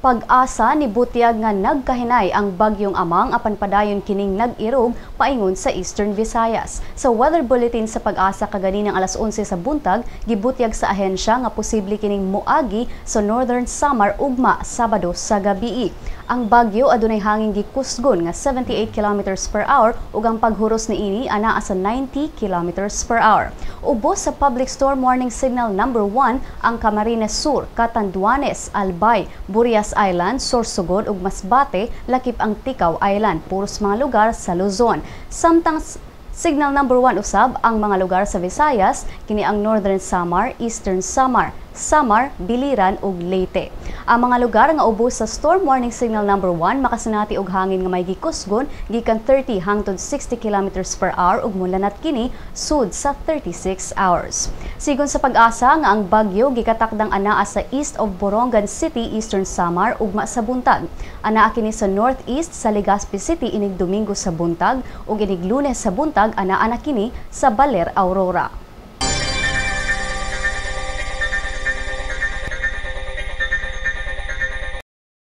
Pag-asa ni butyag nga nagkahinay ang bagyong Amang apan padayon kining nag-irog paingon sa Eastern Visayas. Sa weather bulletin sa Pag-asa kaganinang alas 11 sa buntag, gibutyag sa ahensya nga posible kining moagi sa Northern Samar ugma Sabado sa gabii. Ang bagyo adunay hangin gikusgon nga 78 kilometers per hour ug ang paghuros niini anaa sa 90 kilometers per hour. Ubos sa Public Storm Warning Signal number 1 ang Camarines Sur, Catanduanes, Albay, Burias Island, Sorsogon ug Masbate, lakip ang Ticao Island, puros mga lugar sa Luzon. Samtang Signal number 1 usab ang mga lugar sa Visayas, kini ang Northern Samar, Eastern Samar, Biliran ug Leyte. Ang mga lugar nga ubos sa Storm Warning Signal number 1 makasinati og hangin nga may gikusgon gikan 30 hangtod 60 kilometers per hour ug molanat kini sud sa 36 hours. Sigon sa Pag-asa nga ang bagyo gikatakdang anaa sa east of Borongan City, Eastern Samar ugma sa buntag. Anaa kini sa northeast sa Legazpi City inig Domingo sa buntag ug inig Lunes sa buntag anaa na kini sa Baler, Aurora.